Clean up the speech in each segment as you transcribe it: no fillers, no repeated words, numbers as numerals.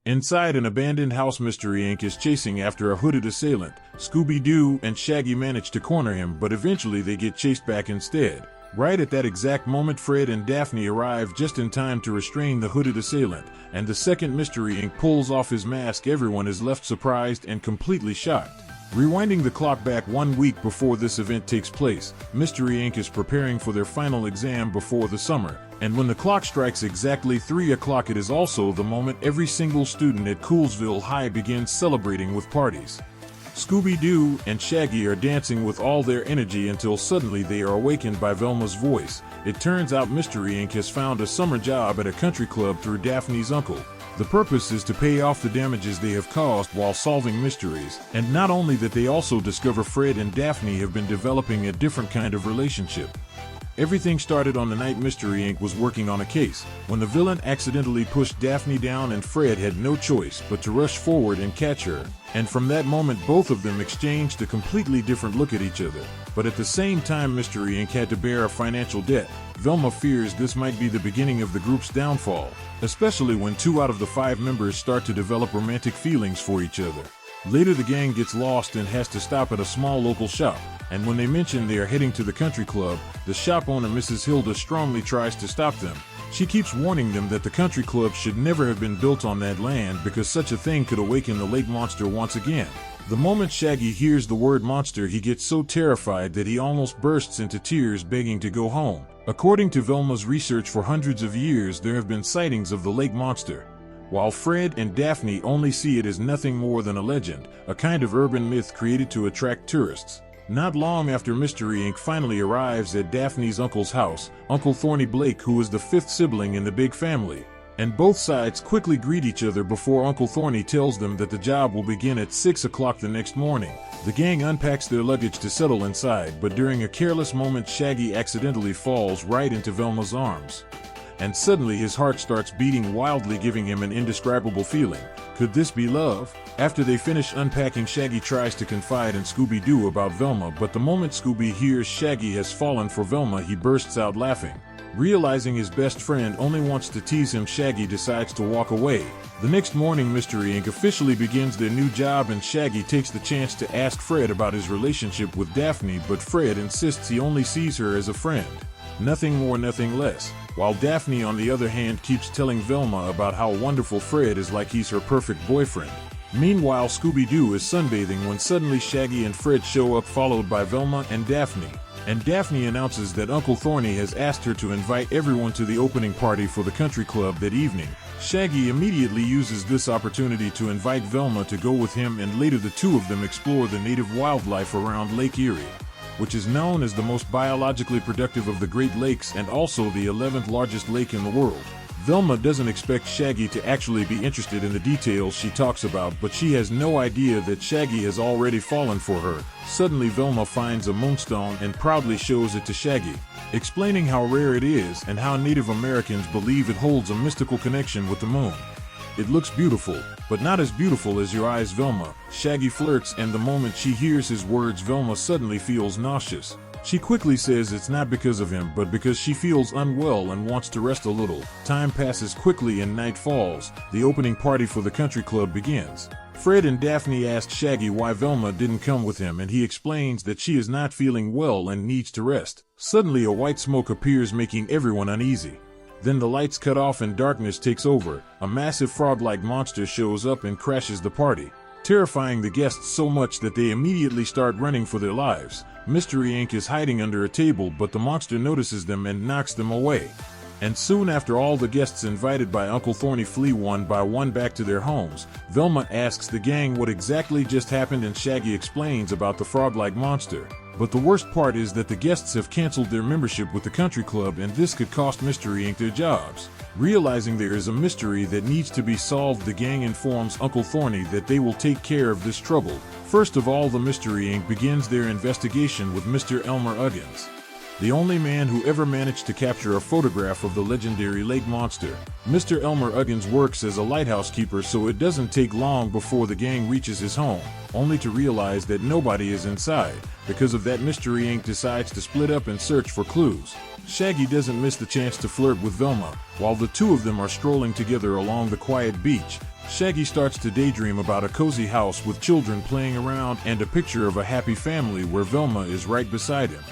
Inside an abandoned house, Mystery Inc. is chasing after a hooded assailant. Scooby-Doo and Shaggy manage to corner him, but eventually they get chased back instead. Right at that exact moment, Fred and Daphne arrive just in time to restrain the hooded assailant, and the second Mystery Inc. pulls off his mask, everyone is left surprised and completely shocked. Rewinding the clock back 1 week before this event takes place, Mystery Inc. is preparing for their final exam before the summer, and when the clock strikes exactly 3 o'clock, it is also the moment every single student at Coolsville High begins celebrating with parties. Scooby-Doo and Shaggy are dancing with all their energy until suddenly they are awakened by Velma's voice. It turns out Mystery Inc. has found a summer job at a country club through Daphne's uncle. The purpose is to pay off the damages they have caused while solving mysteries, and not only that, they also discover Fred and Daphne have been developing a different kind of relationship. Everything started on the night Mystery Inc. was working on a case, when the villain accidentally pushed Daphne down and Fred had no choice but to rush forward and catch her, and from that moment both of them exchanged a completely different look at each other. But at the same time, Mystery Inc. had to bear a financial debt. Velma fears this might be the beginning of the group's downfall, especially when 2 out of the 5 members start to develop romantic feelings for each other. Later, the gang gets lost and has to stop at a small local shop, and when they mention they are heading to the country club, the shop owner, Mrs. Hilda, strongly tries to stop them. She keeps warning them that the country club should never have been built on that land because such a thing could awaken the lake monster once again. The moment Shaggy hears the word monster, he gets so terrified that he almost bursts into tears, begging to go home. According to Velma's research, for hundreds of years there have been sightings of the lake monster, while Fred and Daphne only see it as nothing more than a legend, a kind of urban myth created to attract tourists. Not long after Mystery Inc. finally arrives at Daphne's uncle's house, Uncle Thorny Blake, who is the 5th sibling in the big family, and both sides quickly greet each other before Uncle Thorny tells them that the job will begin at 6 o'clock the next morning. The gang unpacks their luggage to settle inside, but during a careless moment, Shaggy accidentally falls right into Velma's arms. And suddenly his heart starts beating wildly, giving him an indescribable feeling. Could this be love? After they finish unpacking, Shaggy tries to confide in Scooby-Doo about Velma, but the moment Scooby hears Shaggy has fallen for Velma, he bursts out laughing. Realizing his best friend only wants to tease him, Shaggy decides to walk away. The next morning, Mystery Inc. officially begins their new job, and Shaggy takes the chance to ask Fred about his relationship with Daphne, but Fred insists he only sees her as a friend. Nothing more, nothing less. While Daphne, on the other hand, keeps telling Velma about how wonderful Fred is, like he's her perfect boyfriend. Meanwhile, Scooby-Doo is sunbathing when suddenly Shaggy and Fred show up, followed by Velma and Daphne. And Daphne announces that Uncle Thorny has asked her to invite everyone to the opening party for the country club that evening. Shaggy immediately uses this opportunity to invite Velma to go with him, and later the two of them explore the native wildlife around Lake Erie, which is known as the most biologically productive of the Great Lakes and also the 11th largest lake in the world. Velma doesn't expect Shaggy to actually be interested in the details she talks about, but she has no idea that Shaggy has already fallen for her. Suddenly, Velma finds a moonstone and proudly shows it to Shaggy, explaining how rare it is and how Native Americans believe it holds a mystical connection with the moon. It looks beautiful, but not as beautiful as your eyes, Velma. Shaggy flirts, and the moment she hears his words, Velma suddenly feels nauseous. She quickly says it's not because of him, but because she feels unwell and wants to rest a little. Time passes quickly and night falls. The opening party for the country club begins. Fred and Daphne ask Shaggy why Velma didn't come with him, and he explains that she is not feeling well and needs to rest. Suddenly, a white smoke appears, making everyone uneasy. Then the lights cut off and darkness takes over. A massive frog-like monster shows up and crashes the party, terrifying the guests so much that they immediately start running for their lives. Mystery Inc. is hiding under a table, but the monster notices them and knocks them away. And soon after, all the guests invited by Uncle Thorny flee one by one back to their homes. Velma asks the gang what exactly just happened, and Shaggy explains about the frog-like monster. But the worst part is that the guests have canceled their membership with the country club, and this could cost Mystery Inc. their jobs. Realizing there is a mystery that needs to be solved, the gang informs Uncle Thorny that they will take care of this trouble. First of all, the Mystery Inc. begins their investigation with Mr. Elmer Uggins, the only man who ever managed to capture a photograph of the legendary lake monster. Mr. Elmer Uggins works as a lighthouse keeper, so it doesn't take long before the gang reaches his home, only to realize that nobody is inside. Because of that, Mystery Inc. decides to split up and search for clues. Shaggy doesn't miss the chance to flirt with Velma. While the two of them are strolling together along the quiet beach, Shaggy starts to daydream about a cozy house with children playing around and a picture of a happy family where Velma is right beside him.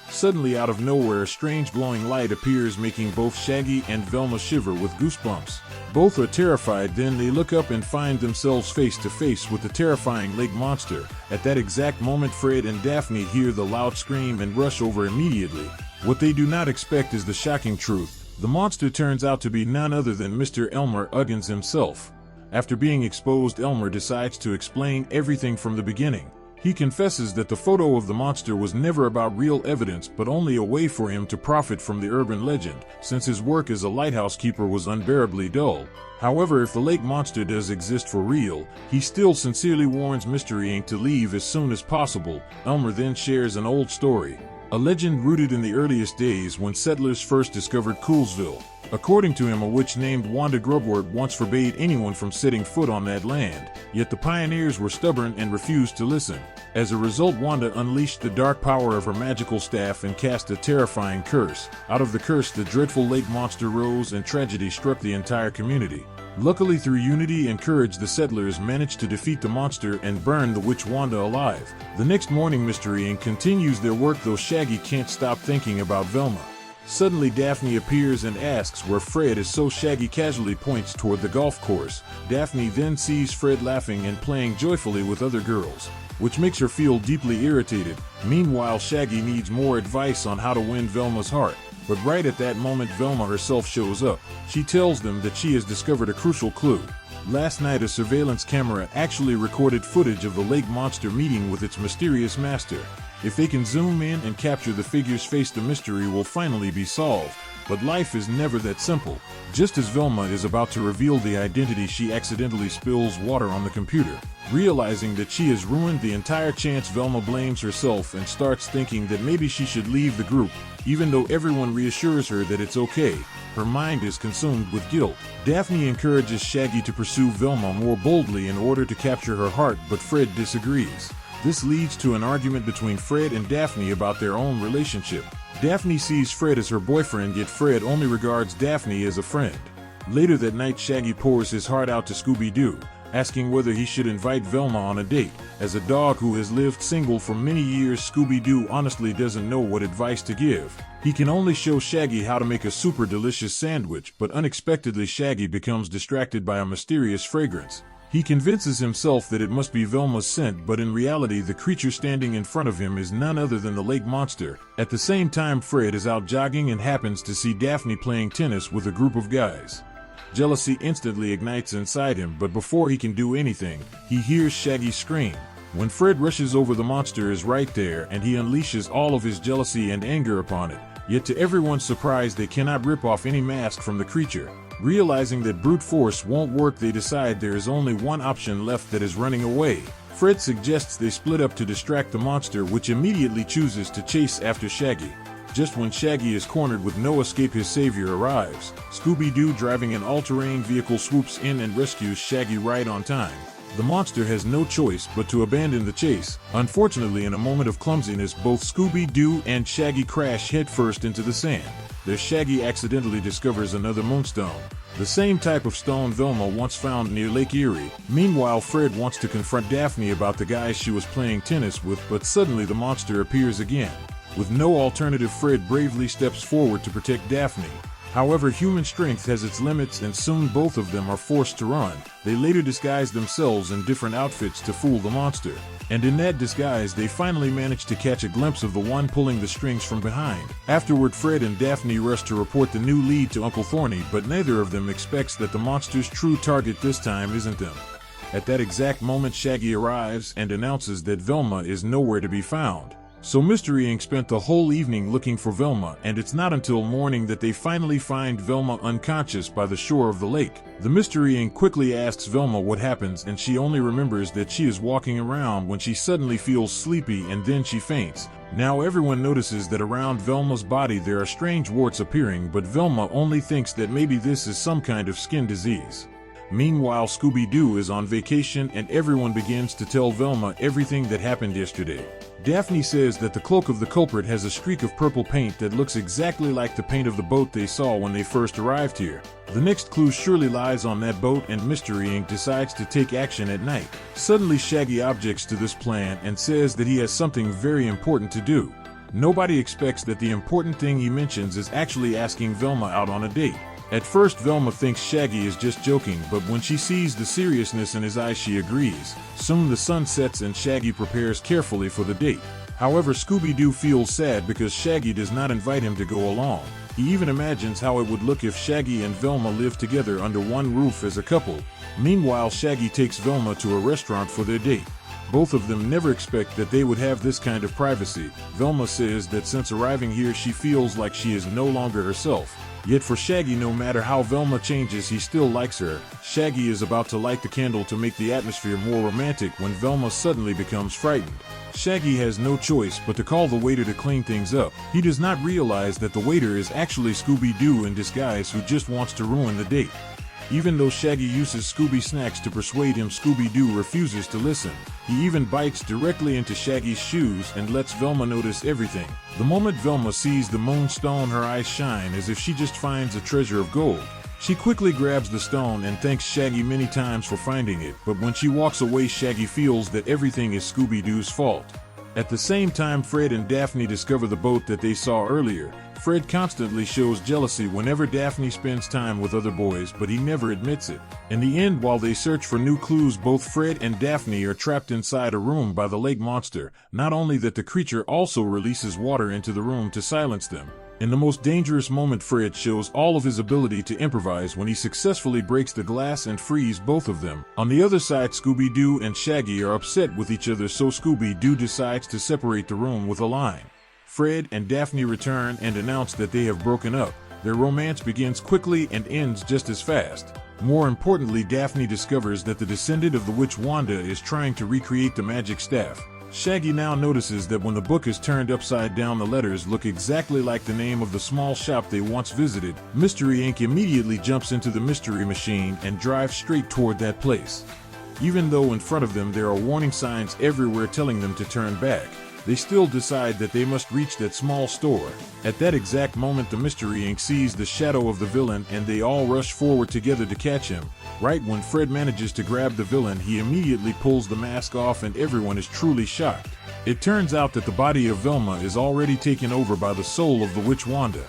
Suddenly, out of nowhere, a strange glowing light appears, making both Shaggy and Velma shiver with goosebumps. Both are terrified, then they look up and find themselves face to face with the terrifying lake monster. At that exact moment, Fred and Daphne hear the loud scream and rush over immediately. What they do not expect is the shocking truth. The monster turns out to be none other than Mr. Elmer Uggins himself. After being exposed, Elmer decides to explain everything from the beginning. He confesses that the photo of the monster was never about real evidence, but only a way for him to profit from the urban legend, since his work as a lighthouse keeper was unbearably dull. However, if the lake monster does exist for real, he still sincerely warns Mystery Inc. to leave as soon as possible. Elmer then shares an old story, a legend rooted in the earliest days when settlers first discovered Coolsville. According to him, a witch named Wanda Grubwort once forbade anyone from setting foot on that land, yet the pioneers were stubborn and refused to listen. As a result, Wanda unleashed the dark power of her magical staff and cast a terrifying curse. Out of the curse, the dreadful lake monster rose and tragedy struck the entire community. Luckily, through unity and courage, the settlers managed to defeat the monster and burn the witch Wanda alive. The next morning, Mystery Inc. continues their work, though Shaggy can't stop thinking about Velma. Suddenly, Daphne appears and asks where Fred is, so Shaggy casually points toward the golf course. Daphne then sees Fred laughing and playing joyfully with other girls, which makes her feel deeply irritated. Meanwhile, Shaggy needs more advice on how to win Velma's heart. But right at that moment, Velma herself shows up. She tells them that she has discovered a crucial clue. Last night, a surveillance camera actually recorded footage of the lake monster meeting with its mysterious master. If they can zoom in and capture the figure's face, the mystery will finally be solved. But life is never that simple. Just as Velma is about to reveal the identity, she accidentally spills water on the computer. Realizing that she has ruined the entire chance, Velma blames herself and starts thinking that maybe she should leave the group. Even though everyone reassures her that it's okay, her mind is consumed with guilt. Daphne encourages Shaggy to pursue Velma more boldly in order to capture her heart, but Fred disagrees. This leads to an argument between Fred and Daphne about their own relationship. Daphne sees Fred as her boyfriend, yet Fred only regards Daphne as a friend. Later that night, Shaggy pours his heart out to Scooby-Doo, asking whether he should invite Velma on a date. As a dog who has lived single for many years, Scooby-Doo honestly doesn't know what advice to give. He can only show Shaggy how to make a super delicious sandwich, but unexpectedly Shaggy becomes distracted by a mysterious fragrance. He convinces himself that it must be Velma's scent, but in reality the creature standing in front of him is none other than the lake monster. At the same time, Fred is out jogging and happens to see Daphne playing tennis with a group of guys. Jealousy instantly ignites inside him, but before he can do anything, he hears Shaggy scream. When Fred rushes over, the monster is right there and he unleashes all of his jealousy and anger upon it. Yet to everyone's surprise, they cannot rip off any mask from the creature. Realizing that brute force won't work, they decide there is only one option left, that is running away. Fred suggests they split up to distract the monster, which immediately chooses to chase after Shaggy. Just when Shaggy is cornered with no escape, his savior arrives. Scooby-Doo, driving an all-terrain vehicle, swoops in and rescues Shaggy right on time. The monster has no choice but to abandon the chase. Unfortunately, in a moment of clumsiness, both Scooby-Doo and Shaggy crash headfirst into the sand. There, Shaggy accidentally discovers another moonstone, the same type of stone Velma once found near Lake Erie. Meanwhile, Fred wants to confront Daphne about the guys she was playing tennis with, but suddenly the monster appears again. With no alternative, Fred bravely steps forward to protect Daphne. However, human strength has its limits and soon both of them are forced to run. They later disguise themselves in different outfits to fool the monster. And in that disguise, they finally manage to catch a glimpse of the one pulling the strings from behind. Afterward, Fred and Daphne rush to report the new lead to Uncle Thorny, but neither of them expects that the monster's true target this time isn't them. At that exact moment, Shaggy arrives and announces that Velma is nowhere to be found. So Mystery Inc. spent the whole evening looking for Velma, and it's not until morning that they finally find Velma unconscious by the shore of the lake. The Mystery Inc. quickly asks Velma what happens, and she only remembers that she is walking around when she suddenly feels sleepy and then she faints. Now everyone notices that around Velma's body there are strange warts appearing, but Velma only thinks that maybe this is some kind of skin disease. Meanwhile, Scooby-Doo is on vacation and everyone begins to tell Velma everything that happened yesterday. Daphne says that the cloak of the culprit has a streak of purple paint that looks exactly like the paint of the boat they saw when they first arrived here. The next clue surely lies on that boat, and Mystery Inc. decides to take action at night. Suddenly Shaggy objects to this plan and says that he has something very important to do. Nobody expects that the important thing he mentions is actually asking Velma out on a date. At first Velma thinks Shaggy is just joking, but when she sees the seriousness in his eyes she agrees. Soon the sun sets and Shaggy prepares carefully for the date. However, Scooby-Doo feels sad because Shaggy does not invite him to go along. He even imagines how it would look if Shaggy and Velma lived together under one roof as a couple. Meanwhile, Shaggy takes Velma to a restaurant for their date. Both of them never expect that they would have this kind of privacy. Velma says that since arriving here she feels like she is no longer herself. Yet for Shaggy, no matter how Velma changes, he still likes her. Shaggy is about to light the candle to make the atmosphere more romantic when Velma suddenly becomes frightened. Shaggy has no choice but to call the waiter to clean things up. He does not realize that the waiter is actually Scooby-Doo in disguise who just wants to ruin the date. Even though Shaggy uses Scooby snacks to persuade him, Scooby-Doo refuses to listen. He even bites directly into Shaggy's shoes and lets Velma notice everything. The moment Velma sees the moonstone, her eyes shine as if she just finds a treasure of gold. She quickly grabs the stone and thanks Shaggy many times for finding it, but when she walks away Shaggy feels that everything is Scooby-Doo's fault. At the same time, Fred and Daphne discover the boat that they saw earlier. Fred constantly shows jealousy whenever Daphne spends time with other boys, but he never admits it. In the end, while they search for new clues, both Fred and Daphne are trapped inside a room by the lake monster. Not only that, the creature also releases water into the room to silence them. In the most dangerous moment, Fred shows all of his ability to improvise when he successfully breaks the glass and frees both of them. On the other side, Scooby-Doo and Shaggy are upset with each other, so Scooby-Doo decides to separate the room with a line. Fred and Daphne return and announce that they have broken up. Their romance begins quickly and ends just as fast. More importantly, Daphne discovers that the descendant of the witch Wanda is trying to recreate the magic staff. Shaggy now notices that when the book is turned upside down, the letters look exactly like the name of the small shop they once visited. Mystery Inc. immediately jumps into the mystery machine and drives straight toward that place. Even though in front of them there are warning signs everywhere telling them to turn back, they still decide that they must reach that small store. At that exact moment, the Mystery Inc. sees the shadow of the villain and they all rush forward together to catch him. Right when Fred manages to grab the villain, he immediately pulls the mask off and everyone is truly shocked. It turns out that the body of Velma is already taken over by the soul of the witch Wanda.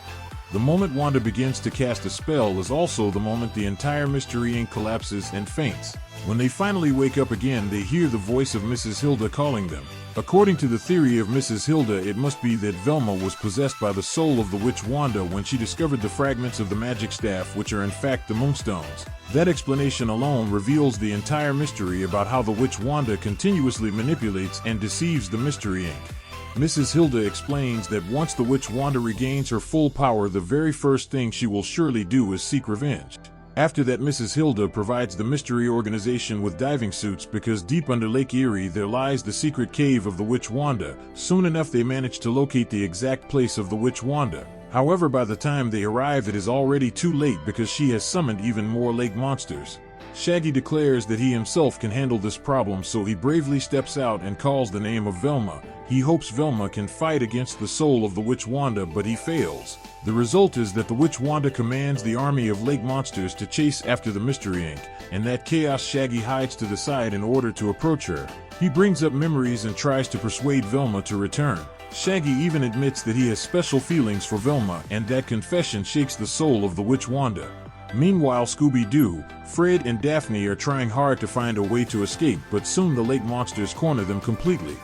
The moment Wanda begins to cast a spell is also the moment the entire Mystery Inc. collapses and faints. When they finally wake up again, they hear the voice of Mrs. Hilda calling them. According to the theory of Mrs. Hilda, it must be that Velma was possessed by the soul of the witch Wanda when she discovered the fragments of the magic staff, which are in fact the moonstones. That explanation alone reveals the entire mystery about how the witch Wanda continuously manipulates and deceives the Mystery Inc. Mrs. Hilda explains that once the witch Wanda regains her full power, the very first thing she will surely do is seek revenge. After that, Mrs. Hilda provides the mystery organization with diving suits because deep under Lake Erie there lies the secret cave of the witch Wanda. Soon enough they manage to locate the exact place of the witch Wanda. However, by the time they arrive it is already too late because she has summoned even more lake monsters. Shaggy declares that he himself can handle this problem, so he bravely steps out and calls the name of Velma. He hopes Velma can fight against the soul of the witch Wanda, but he fails. The result is that the witch Wanda commands the army of lake monsters to chase after the Mystery Inc. In that chaos, Shaggy hides to the side in order to approach her. He brings up memories and tries to persuade Velma to return. Shaggy even admits that he has special feelings for Velma, and that confession shakes the soul of the witch Wanda. Meanwhile, Scooby-Doo, Fred and Daphne are trying hard to find a way to escape, but soon the lake monsters corner them completely.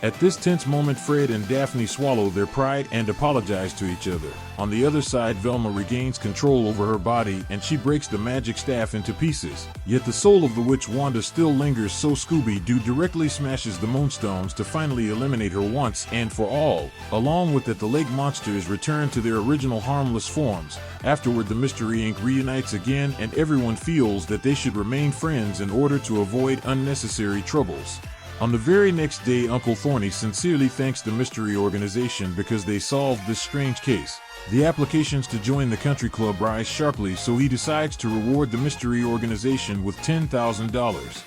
At this tense moment, Fred and Daphne swallow their pride and apologize to each other. On the other side, Velma regains control over her body and she breaks the magic staff into pieces. Yet the soul of the witch Wanda still lingers, so Scooby-Doo directly smashes the moonstones to finally eliminate her once and for all. Along with that, the lake monsters return to their original harmless forms. Afterward, the Mystery Inc. reunites again and everyone feels that they should remain friends in order to avoid unnecessary troubles. On the very next day, Uncle Thorny sincerely thanks the mystery organization because they solved this strange case. The applications to join the country club rise sharply, so he decides to reward the mystery organization with $10,000.